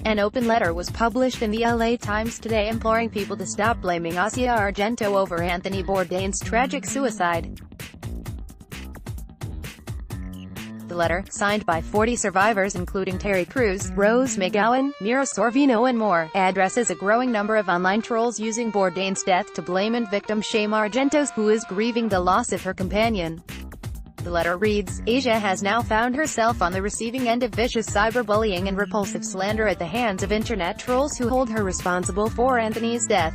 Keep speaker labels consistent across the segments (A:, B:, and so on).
A: An open letter was published in the LA Times today imploring people to stop blaming Asia Argento over Anthony Bourdain's tragic suicide. The letter, signed by 40 survivors including Terry Crews, Rose McGowan, Mira Sorvino and more, addresses a growing number of online trolls using Bourdain's death to blame and victim shame Argento, who is grieving the loss of her companion. The letter reads, Asia has now found herself on the receiving end of vicious cyberbullying and repulsive slander at the hands of internet trolls who hold her responsible for Anthony's death.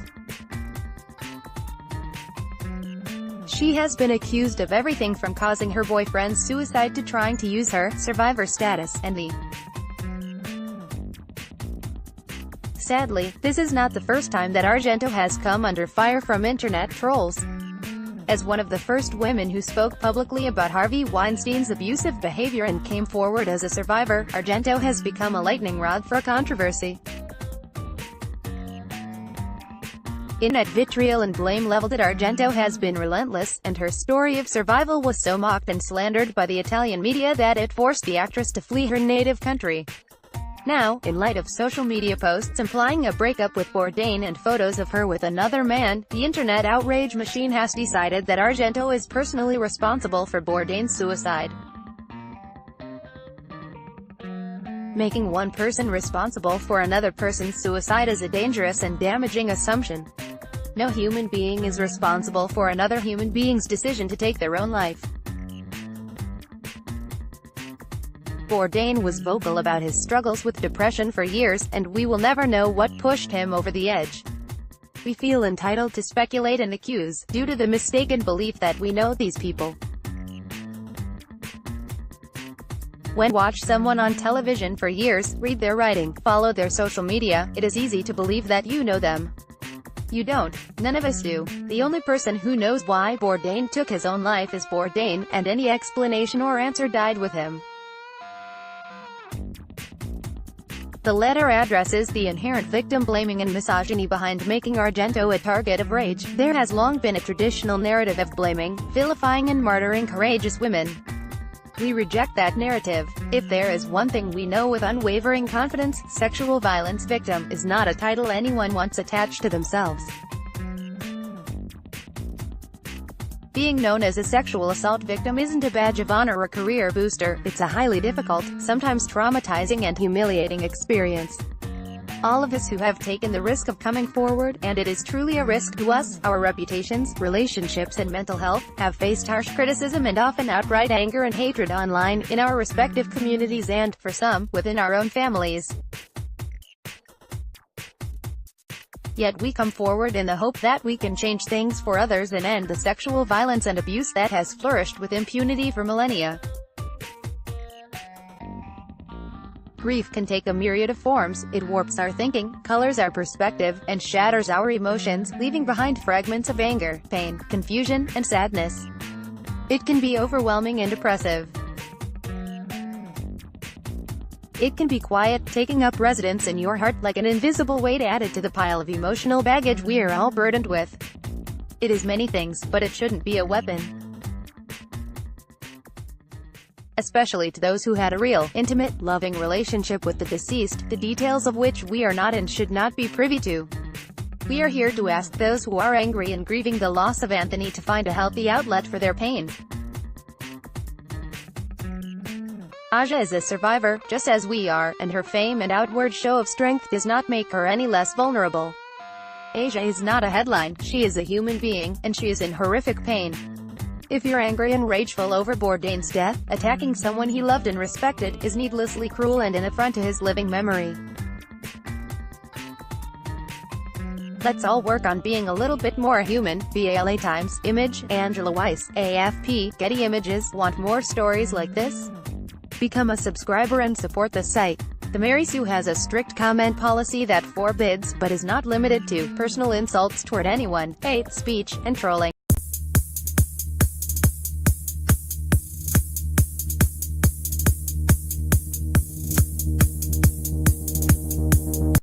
A: She has been accused of everything from causing her boyfriend's suicide to trying to use her survivor status, and the Sadly, this is not the first time that Argento has come under fire from internet trolls. As one of the first women who spoke publicly about Harvey Weinstein's abusive behavior and came forward as a survivor, Argento has become a lightning rod for controversy. Internet vitriol and blame leveled at Argento has been relentless, and her story of survival was so mocked and slandered by the Italian media that it forced the actress to flee her native country. Now, in light of social media posts implying a breakup with Bourdain and photos of her with another man, the internet outrage machine has decided that Argento is personally responsible for Bourdain's suicide. Making one person responsible for another person's suicide is a dangerous and damaging assumption. No human being is responsible for another human being's decision to take their own life. Bourdain was vocal about his struggles with depression for years, and we will never know what pushed him over the edge. We feel entitled to speculate and accuse, due to the mistaken belief that we know these people. When watch someone on television for years, read their writing, follow their social media, it is easy to believe that you know them. You don't. None of us do. The only person who knows why Bourdain took his own life is Bourdain, and any explanation or answer died with him. The letter addresses the inherent victim-blaming and misogyny behind making Argento a target of rage. There has long been a traditional narrative of blaming, vilifying and martyring courageous women. We reject that narrative. If there is one thing we know with unwavering confidence, sexual violence victim is not a title anyone wants attached to themselves. Being known as a sexual assault victim isn't a badge of honor or career booster, it's a highly difficult, sometimes traumatizing and humiliating experience. All of us who have taken the risk of coming forward, and it is truly a risk to us, our reputations, relationships and mental health, have faced harsh criticism and often outright anger and hatred online, in our respective communities and, for some, within our own families. Yet we come forward in the hope that we can change things for others and end the sexual violence and abuse that has flourished with impunity for millennia. Grief can take a myriad of forms. It warps our thinking, colors our perspective, and shatters our emotions, leaving behind fragments of anger, pain, confusion, and sadness. It can be overwhelming and oppressive. It can be quiet, taking up residence in your heart like an invisible weight added to the pile of emotional baggage we are all burdened with. It is many things, but it shouldn't be a weapon. Especially to those who had a real, intimate, loving relationship with the deceased, the details of which we are not and should not be privy to. We are here to ask those who are angry and grieving the loss of Anthony to find a healthy outlet for their pain. Asia is a survivor, just as we are, and her fame and outward show of strength does not make her any less vulnerable. Asia is not a headline, she is a human being, and she is in horrific pain. If you're angry and rageful over Bourdain's death, attacking someone he loved and respected is needlessly cruel and an affront to his living memory. Let's all work on being a little bit more human. via LA Times. Image, Angela Weiss, AFP, Getty Images. Want more stories like this? Become a subscriber and support the site. The Mary Sue has a strict comment policy that forbids, but is not limited to, personal insults toward anyone, hate speech, and trolling.